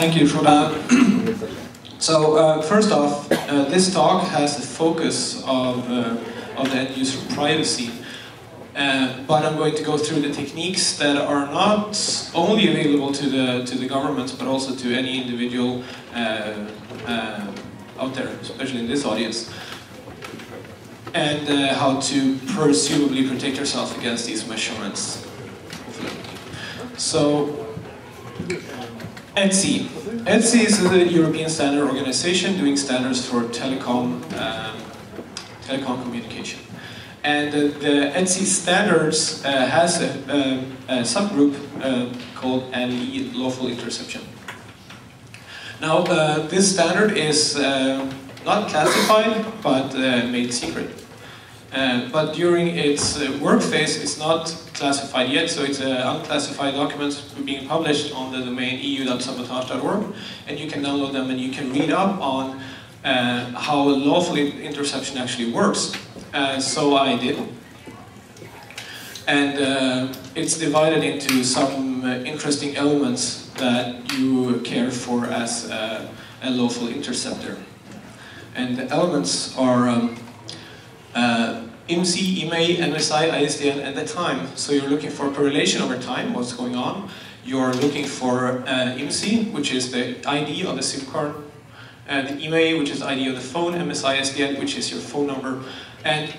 Thank you for that. So first off, this talk has the focus of the end-user privacy, but I'm going to go through the techniques that are not only available to the governments, but also to any individual out there, especially in this audience, and how to presumably protect yourself against these measurements. So, ETSI. ETSI is a European standard organization doing standards for telecom communication. And the ETSI standards has a subgroup called LE, lawful interception. Now, this standard is not classified, but made secret. But during its work phase, it's not classified yet, so it's unclassified documents being published on the domain eu.sabotage.org, and you can download them and you can read up on how lawful interception actually works. So I did. And it's divided into some interesting elements that you care for as a lawful interceptor. And the elements are IMSI, IMEI, MSI, ISDN, and the time. So you're looking for correlation over time, what's going on. You're looking for IMSI, which is the ID of the SIM card. The IMEI, which is the ID of the phone. MSI, ISDN, which is your phone number. And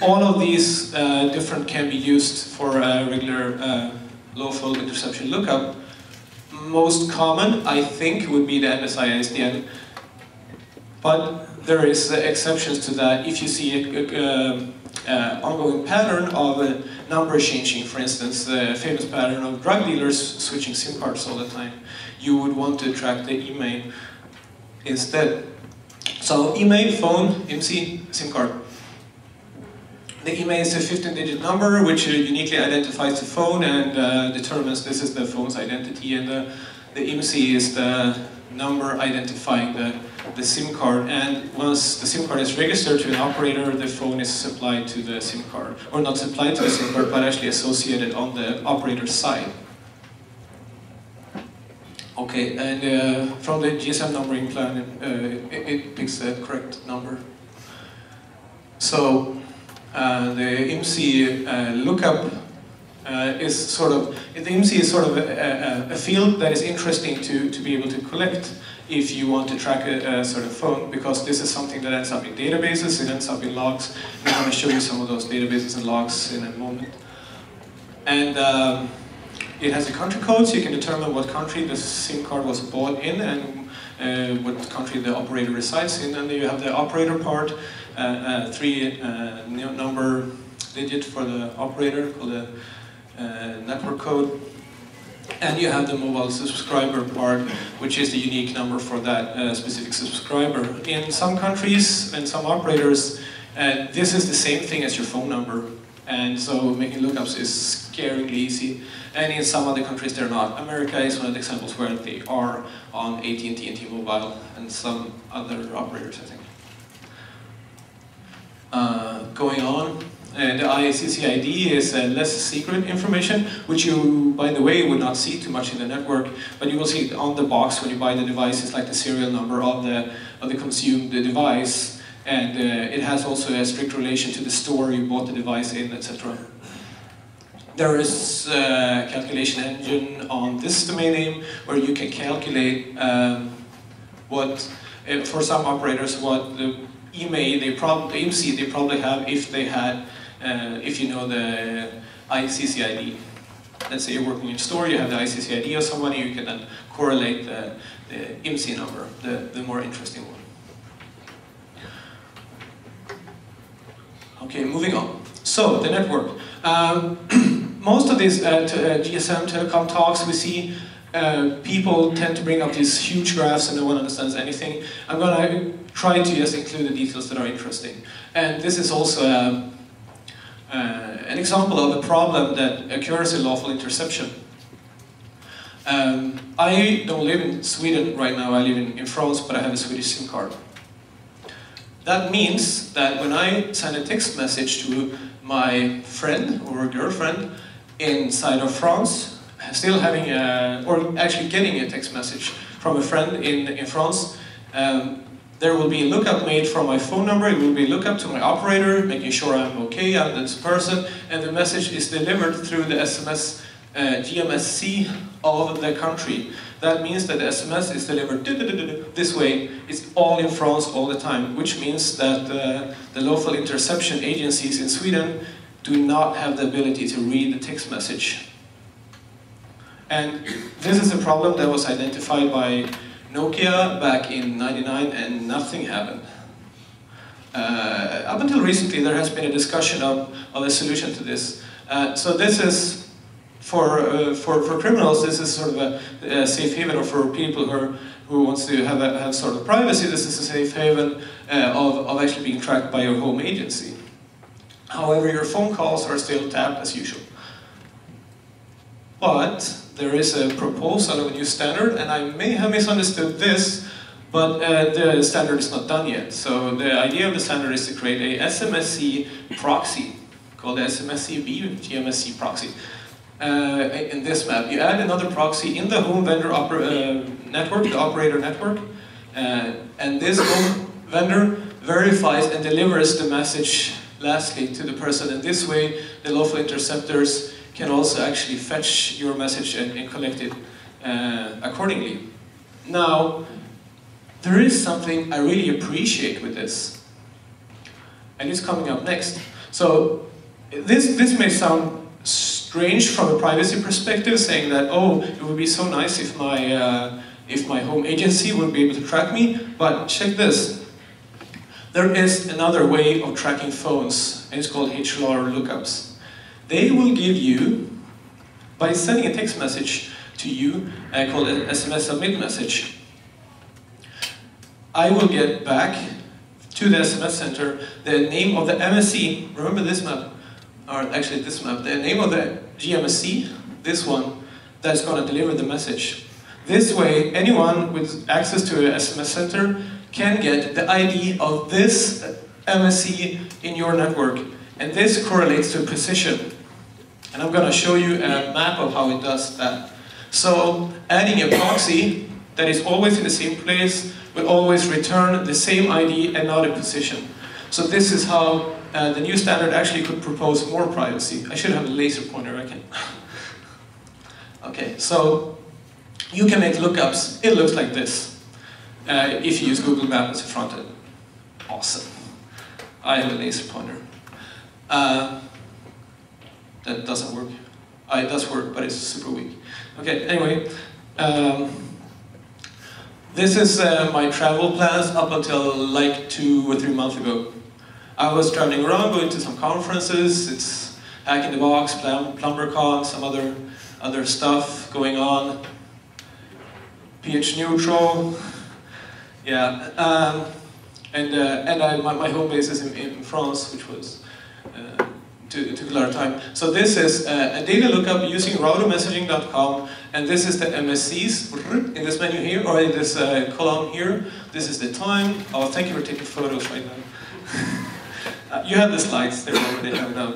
all of these different can be used for a regular lawful interception lookup. Most common, I think, would be the MSI, ISDN. But there is exceptions to that. If you see an ongoing pattern of a number changing, for instance, the famous pattern of drug dealers switching SIM cards all the time, you would want to track the email instead. So email, phone, IMSI, SIM card. The email is a 15-digit number which uniquely identifies the phone and determines this is the phone's identity, and the IMSI is the number identifying the SIM card, and once the SIM card is registered to an operator, the phone is supplied to the SIM card. Or not supplied to the SIM card, but actually associated on the operator's side. Okay, and from the GSM numbering plan, it picks the correct number. So, the IMSI lookup is sort of, the IMSI is sort of a field that is interesting to be able to collect if you want to track a certain phone, because this is something that ends up in databases, it ends up in logs. I'm going to show you some of those databases and logs in a moment. And it has a country code, so you can determine what country the SIM card was bought in and what country the operator resides in. And then you have the operator part, three-number digit for the operator called the network code. And you have the mobile subscriber part, which is the unique number for that specific subscriber. In some countries and some operators, this is the same thing as your phone number. And so making lookups is scarily easy. And in some other countries they're not. America is one of the examples where they are on AT&T and T-Mobile and some other operators, I think. Going on. The ICC ID is less secret information, which you, by the way, would not see too much in the network, but you will see it on the box when you buy the device. It's like the serial number of the consumed device, and it has also a strict relation to the store you bought the device in, etc. There is a calculation engine on this domain name where you can calculate what, for some operators, what the IMEI the IMSI they probably have if they had. If you know the ICC ID. Let's say you're working in a store, you have the ICC ID of somebody, you can then correlate the IMSI number, the more interesting one. Okay, moving on. So, the network. Most of these GSM telecom talks we see, people tend to bring up these huge graphs and no one understands anything. I'm going to try to just include the details that are interesting. And this is also an example of a problem that occurs in lawful interception. I don't live in Sweden right now, I live in France, but I have a Swedish SIM card. That means that when I send a text message to my friend or girlfriend inside of France, still having or actually getting a text message from a friend in France. There will be a lookup made from my phone number, it will be a lookup to my operator, making sure I'm okay, I'm this person, and the message is delivered through the SMS GMSC of the country. That means that the SMS is delivered this way. It's all in France all the time, which means that the local interception agencies in Sweden do not have the ability to read the text message. And this is a problem that was identified by Nokia back in '99 and nothing happened. Up until recently there has been a discussion of a solution to this. So this is, for criminals, this is sort of a safe haven, or for people who wants to have sort of privacy, this is a safe haven of actually being tracked by your home agency. However, your phone calls are still tapped as usual. But there is a proposal of a new standard, and I may have misunderstood this, but the standard is not done yet. So the idea of the standard is to create a SMSC proxy, called the SMSC-B GMSC proxy. In this map, you add another proxy in the home vendor network, the operator network, and this home vendor verifies and delivers the message lastly to the person, and this way the lawful interceptors can also actually fetch your message and collect it accordingly. Now, there is something I really appreciate with this, and it's coming up next. So, this may sound strange from a privacy perspective, saying that, oh, it would be so nice if my home agency would be able to track me, but check this. There is another way of tracking phones, and it's called HLR lookups. They will give you, by sending a text message to you called an SMS submit message, I will get back to the SMS center the name of the MSC, remember this map, or actually this map, the name of the GMSC, this one, that's going to deliver the message. This way, anyone with access to an SMS center can get the ID of this MSC in your network, and this correlates to precision. And I'm going to show you a map of how it does that. So, adding a proxy that is always in the same place will always return the same ID and not a position. So this is how the new standard actually could propose more privacy. I should have a laser pointer, I can. Okay, so you can make lookups. It looks like this. If you use Google Maps as a front end. Awesome. I have a laser pointer. That doesn't work. It does work, but it's super weak. Okay, anyway. This is my travel plans up until like 2 or 3 months ago. I was traveling around, going to some conferences. It's Hack in the Box, PlumberCon, some other stuff going on. pH neutral. Yeah. My home base is in France, which was took a lot of time. So this is a data lookup using routermessaging.com, and this is the MSCs in this menu here, or in this column here. This is the time. Oh, thank you for taking photos right now. You have the slides, they're already have now.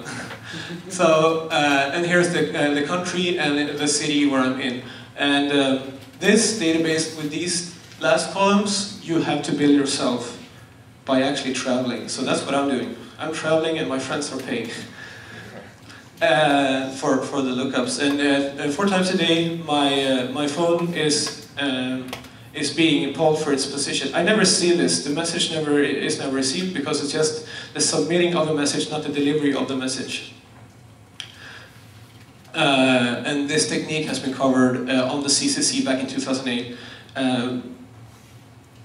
So, and here's the country and the city where I'm in. And this database with these last columns, you have to build yourself by actually traveling. So that's what I'm doing. I'm traveling and my friends are paying for the lookups. And 4 times a day, my phone is being polled for its position. I never see this. The message is never received because it's just the submitting of the message, not the delivery of the message. And this technique has been covered on the CCC back in 2008.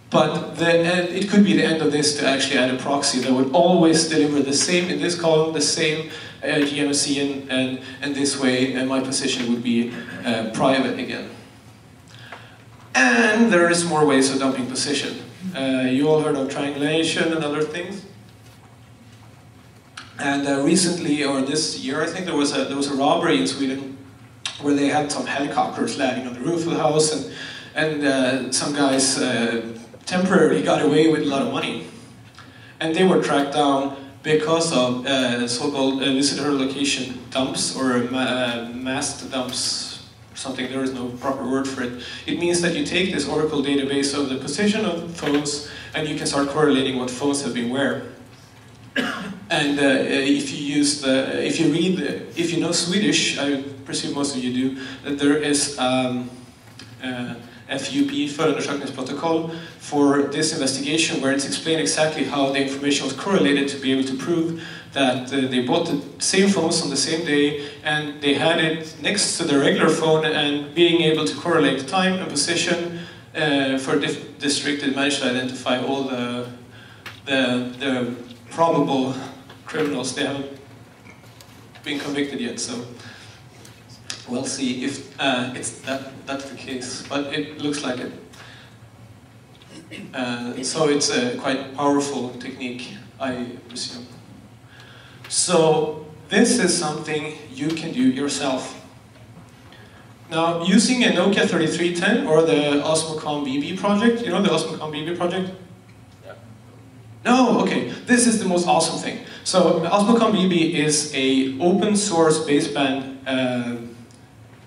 But it could be the end of this to actually add a proxy that would always deliver the same in this column, the same GMSC, and this way my position would be private again. And there is more ways of dumping position. You all heard of triangulation and other things. And recently, or this year, I think there was a robbery in Sweden where they had some helicopters landing on the roof of the house, and some guys temporarily got away with a lot of money. And they were tracked down because of so-called visitor location dumps, or masked dumps. something, there is no proper word for it. It means that you take this Oracle database of the position of phones and you can start correlating what phones have been where. And if you know Swedish, I presume most of you do, that there is FUP, förundersökningsprotokoll, for this investigation where it's explained exactly how the information was correlated to be able to prove that they bought the same phones on the same day and they had it next to their regular phone, and being able to correlate the time and position for district, it managed to identify all the probable criminals. They haven't been convicted yet, so we'll see if that's the case, but it looks like it. So it's a quite powerful technique, I presume. So this is something you can do yourself. Now, using a Nokia 3310 or the Osmocom BB project, you know the Osmocom BB project? Yeah. No, okay. This is the most awesome thing. So Osmocom BB is a open source baseband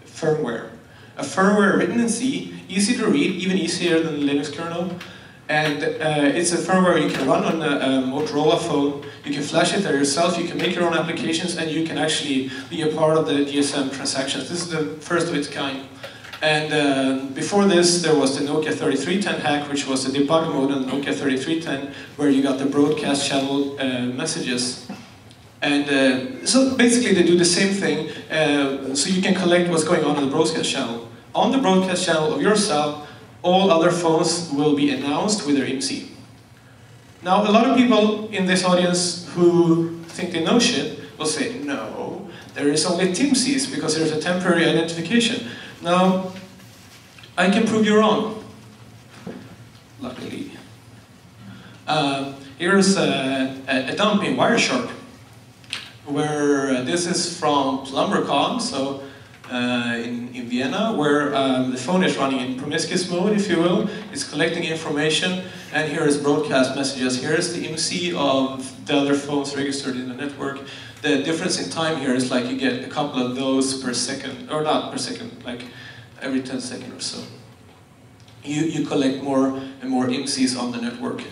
firmware. A firmware written in C, easy to read, even easier than the Linux kernel. And it's a firmware you can run on a Motorola phone. You can flash it there yourself, you can make your own applications, and you can actually be a part of the GSM transactions. This is the first of its kind. And before this, there was the Nokia 3310 hack, which was the debug mode on the Nokia 3310, where you got the broadcast channel messages. And so basically they do the same thing, so you can collect what's going on the broadcast channel. On the broadcast channel of your cell, all other phones will be announced with their IMSI. Now, a lot of people in this audience who think they know shit will say, no, there is only TIMSIs because there's a temporary identification. Now, I can prove you wrong, luckily. Here's a dump in Wireshark, where this is from PlumberCon, so in Vienna, where the phone is running in promiscuous mode, if you will. It's collecting information, and here is broadcast messages. Here is the IMSI of the other phones registered in the network. The difference in time here is like you get a couple of those per second, or not per second, like every 10 seconds or so. You collect more and more IMSIs on the network.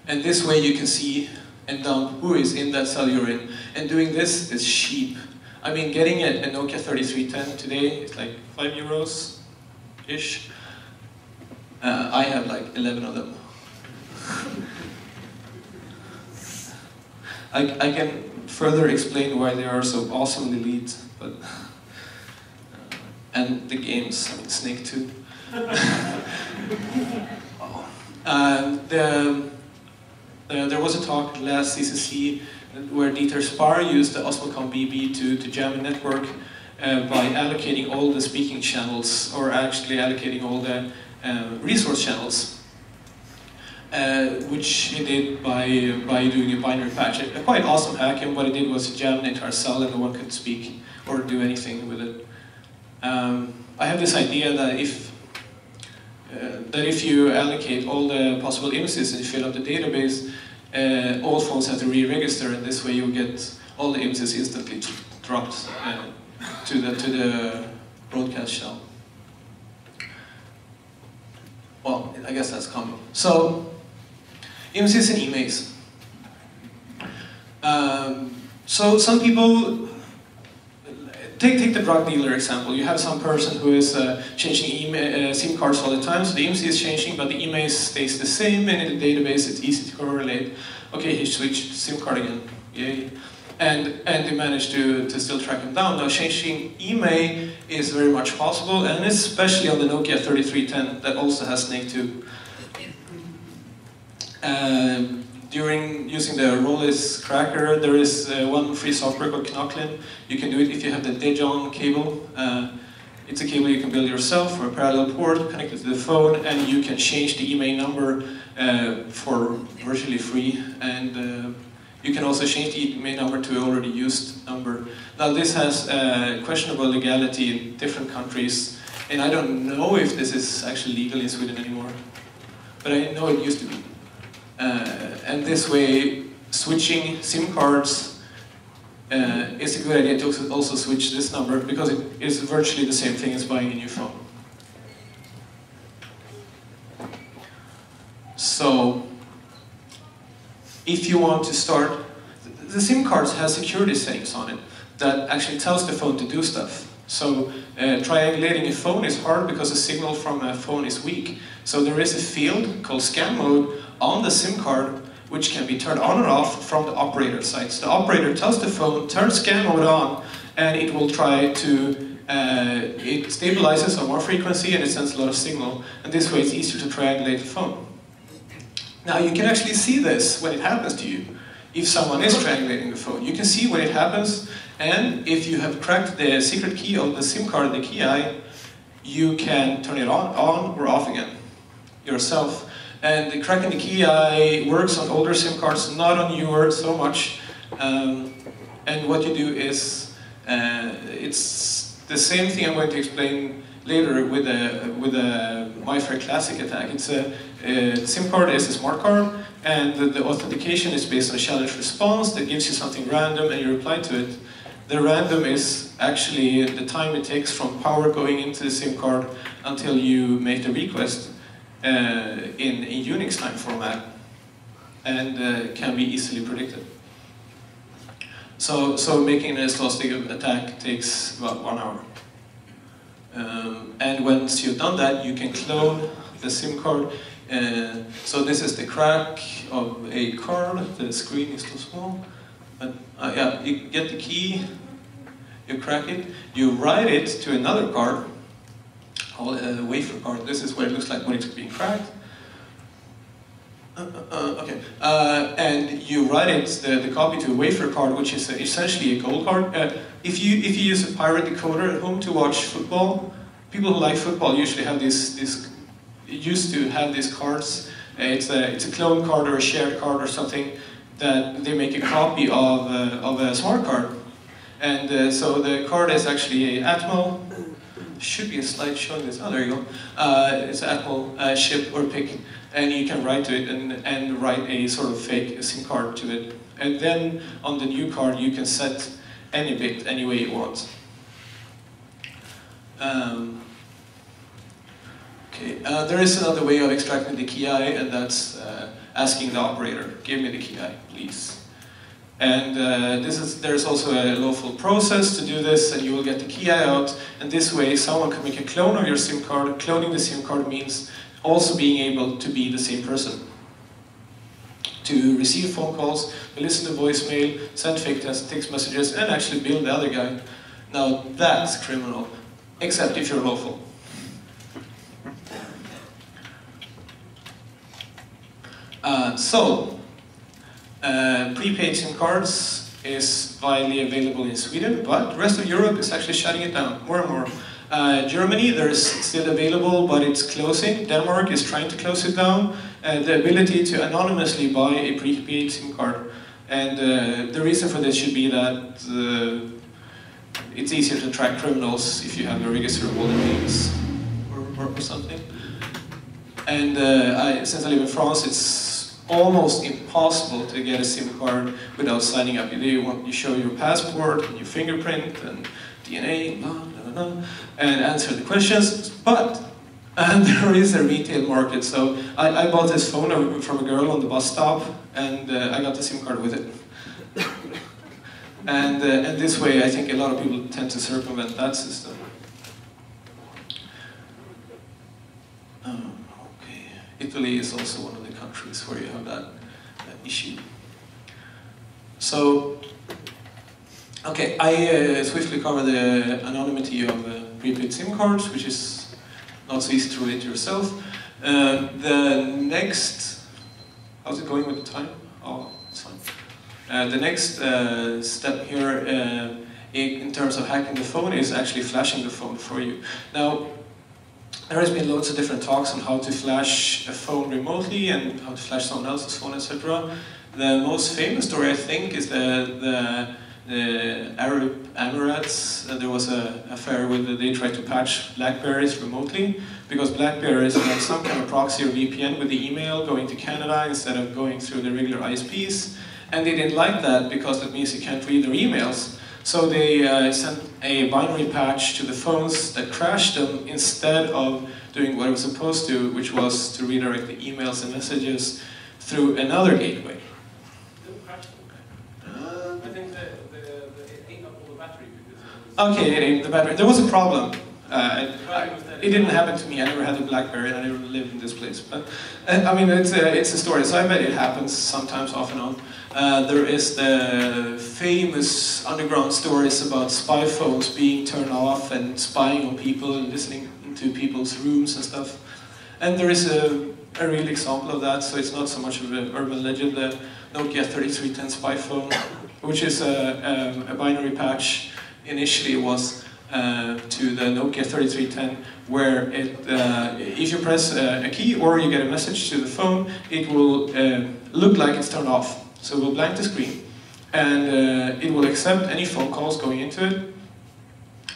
And this way you can see and dump who is in that cell you're in. And doing this is cheap. I mean, getting a Nokia 3310 today is like €5-ish. I have like 11 of them. I can further explain why they are so awesomely lead, but and the games, I mean, Snake 2. There was a talk last CCC where Dieter Spar used the Osmocom BB to jam a network by allocating all the speaking channels, or actually allocating all the resource channels, which he did by doing a binary patch. A quite awesome hack, and what he did was jam an entire cell and no one could speak or do anything with it. I have this idea that if you allocate all the possible IMSIs and you fill up the database, all phones have to re-register, and this way you'll get all the IMSIs instantly dropped to the broadcast shell. Well, I guess that's coming. So, IMSIs and emails. So some people, take the drug dealer example. You have some person who is changing SIM cards all the time, so the IMSI is changing, but the email stays the same, and in the database it's easy to correlate. Okay, he switched SIM card again, yay. And they managed to still track him down. Now, changing email is very much possible, and especially on the Nokia 3310 that also has Snake 2. During using the Rollis cracker, there is one free software called Knocklin. You can do it if you have the Dejon cable. It's a cable you can build yourself for a parallel port, connected to the phone, and you can change the email number for virtually free. And you can also change the email number to an already used number. Now, this has questionable legality in different countries, and I don't know if this is actually legal in Sweden anymore, but I know it used to be. And this way, switching SIM cards it's a good idea to also switch this number because it is virtually the same thing as buying a new phone. So, if you want to start, the SIM cards have security settings on it that actually tells the phone to do stuff. So triangulating a phone is hard because the signal from a phone is weak. So there is a field called scan mode on the SIM card which can be turned on or off from the operator side. So the operator tells the phone, turn scan mode on, and it will try to, it stabilizes on one frequency and it sends a lot of signal. And this way it's easier to triangulate the phone. Now you can actually see this when it happens to you. If someone is triangulating the phone, you can see when it happens, and if you have cracked the secret key of the SIM card, the key, you can turn it on or off again yourself. And cracking the key works on older SIM cards, not on newer so much. And what you do is, it's the same thing I'm going to explain later with a MyFair Classic attack. It's a SIM card is a smart card, and the authentication is based on a challenge response that gives you something random and you reply to it. The random is actually the time it takes from power going into the SIM card until you make the request in Unix time format, and can be easily predicted. So making an stochastic attack takes about 1 hour. And once you've done that, you can clone the SIM card. So this is the crack of a card. The screen is too small. But yeah, you get the key, you crack it, you write it to another card, called a wafer card. This is what it looks like when it's being cracked. Okay, and you write it, the copy to a wafer card, which is essentially a gold card. If you use a pirate decoder at home to watch football, people who like football usually have used to have these cards. It's a clone card or a shared card or something that they make a copy of a smart card. And so the card is actually a Atmel. Should be a slide showing this. Oh, there you go. It's an Atmel chip or PIC, and you can write to it and write a sort of fake SIM card to it. And then on the new card you can set any bit any way you want. Okay, there is another way of extracting the key, and that's asking the operator, give me the key, please. And there's also a lawful process to do this, and you will get the key out, and this way someone can make a clone of your SIM card. Cloning the SIM card means also being able to be the same person. To receive phone calls, listen to voicemail, send fake text messages, and actually bill the other guy. Now that's criminal, except if you're lawful. Prepaid SIM cards is widely available in Sweden, but the rest of Europe is actually shutting it down more and more. Germany, there's still available, but it's closing. Denmark is trying to close it down. The ability to anonymously buy a prepaid SIM card. And the reason for this should be that it's easier to track criminals if you have a registerable names or something. And since I live in France, it's almost impossible to get a SIM card without signing up. You show your passport, and your fingerprint, and DNA, blah, blah, blah, and answer the questions. But there is a retail market, so I bought this phone from a girl on the bus stop, and I got the SIM card with it. And this way, I think a lot of people tend to circumvent that system. Okay, Italy is also one of the countries where you have that issue. So, okay, I swiftly cover the anonymity of prepaid SIM cards, which is not so easy to relate to yourself. The next, how's it going with the time? Oh, it's fine. The next step here in terms of hacking the phone is actually flashing the phone for you. Now, there has been loads of different talks on how to flash a phone remotely and how to flash someone else's phone, etc. The most famous story, I think, is the Arab Emirates. There was an affair where they tried to patch Blackberries remotely, because Blackberries had some kind of proxy or VPN with the email going to Canada instead of going through the regular ISPs. And they didn't like that because that means you can't read their emails. So they sent a binary patch to the phones that crashed them instead of doing what it was supposed to, which was to redirect the emails and messages through another gateway. I think it ate up all the battery because Okay, it ate the battery. There was a problem. It didn't happen to me. I never had a BlackBerry and I never lived in this place. But I mean, it's a story. So I bet it happens sometimes, off and on. There is the famous underground stories about spy phones being turned off and spying on people and listening into people's rooms and stuff. And there is a real example of that, so it's not so much of an urban legend. The Nokia 3310 spy phone, which is a binary patch, initially was to the Nokia 3310, where if you press a key or you get a message to the phone, it will look like it's turned off. So it will blank the screen, and it will accept any phone calls going into it.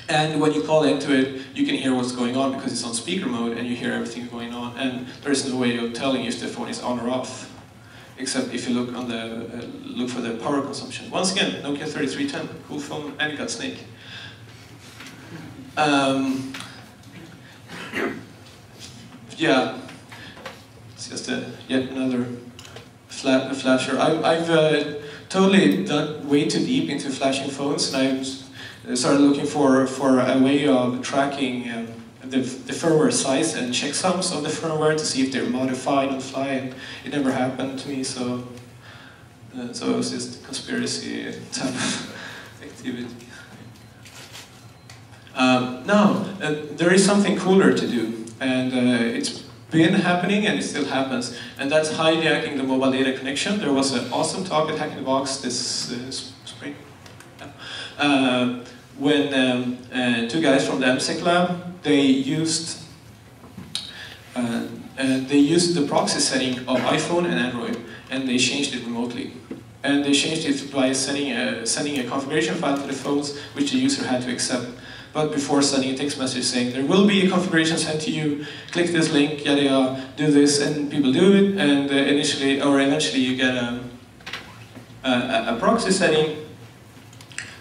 And when you call into it, you can hear what's going on because it's on speaker mode and you hear everything going on. And there is no way of telling if the phone is on or off, except if you look on the look for the power consumption. Once again, Nokia 3310, cool phone, and it got snake. Yeah, it's just yet another flasher. I've totally dug way too deep into flashing phones, and I started looking for a way of tracking the firmware size and checksums of the firmware to see if they're modified on the fly, and it never happened to me, so it was just conspiracy type of activity. Now, there is something cooler to do, and it's been happening and it still happens, and that's hijacking the mobile data connection. There was an awesome talk at Hack in the Box this spring, when two guys from the MSec lab, they used the proxy setting of iPhone and Android, and they changed it remotely. And they changed it by sending a configuration file to the phones, which the user had to accept. But before sending a text message saying, there will be a configuration sent to you, click this link, yada yada, do this, and people do it, and eventually you get a proxy setting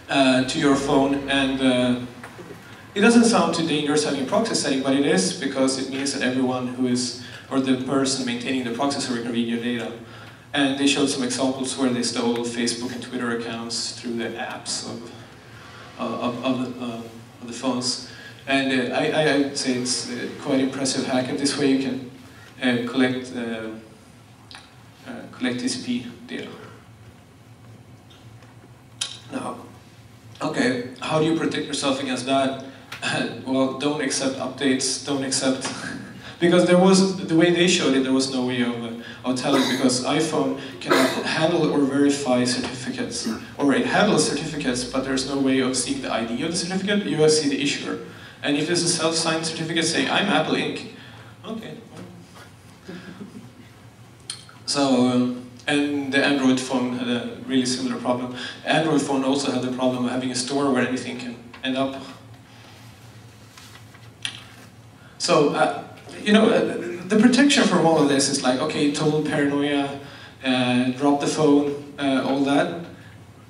to your phone, and it doesn't sound too dangerous having a proxy setting, but it is, because it means that everyone who is, or the person maintaining the proxy server can read your data. And they showed some examples where they stole Facebook and Twitter accounts through the apps of the phones. And I'd say it's quite impressive hack, and this way you can collect TCP data. Now, okay, how do you protect yourself against that? Well, don't accept updates, don't accept... Because there was, the way they showed it, there was no way of telling, because iPhone cannot handle or verify certificates. Or it handles certificates, but there's no way of seeing the ID of the certificate. You see the issuer. And if there's a self-signed certificate saying, I'm Apple Inc., okay. So, and the Android phone had a really similar problem. Android phone also had the problem of having a store where anything can end up. So, you know, the protection from all of this is like, okay, total paranoia, drop the phone, all that.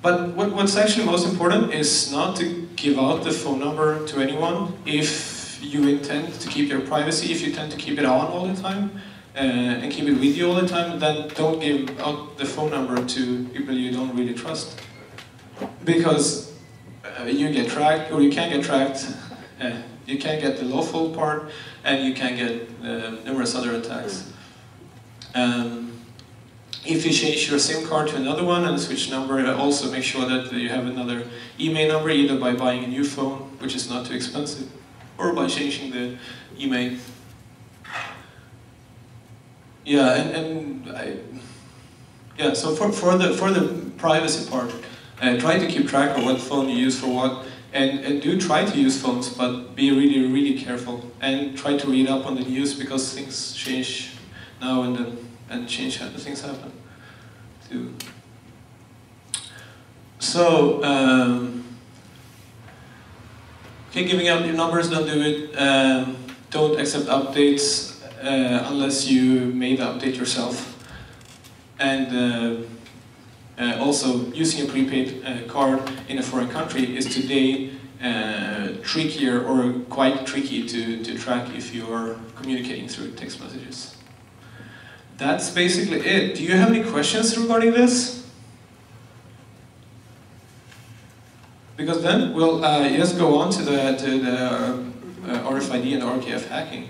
But what's actually most important is not to give out the phone number to anyone if you intend to keep your privacy. If you tend to keep it on all the time and keep it with you all the time, then don't give out the phone number to people you don't really trust. Because you get tracked, or you can get tracked. You can get the lawful part, and you can get numerous other attacks. If you change your SIM card to another one and switch number, also make sure that you have another email number, either by buying a new phone, which is not too expensive, or by changing the email. Yeah, yeah. So for the privacy part, try to keep track of what phone you use for what. And do try to use phones, but be really, really careful. And try to read up on the news, because things change now and then, and things happen too. So, okay, giving out your numbers, don't do it. Don't accept updates unless you made the update yourself. And Also, using a prepaid card in a foreign country is today trickier or quite tricky to track if you're communicating through text messages. That's basically it. Do you have any questions regarding this? Because then we'll just go on to the RFID and RKF hacking.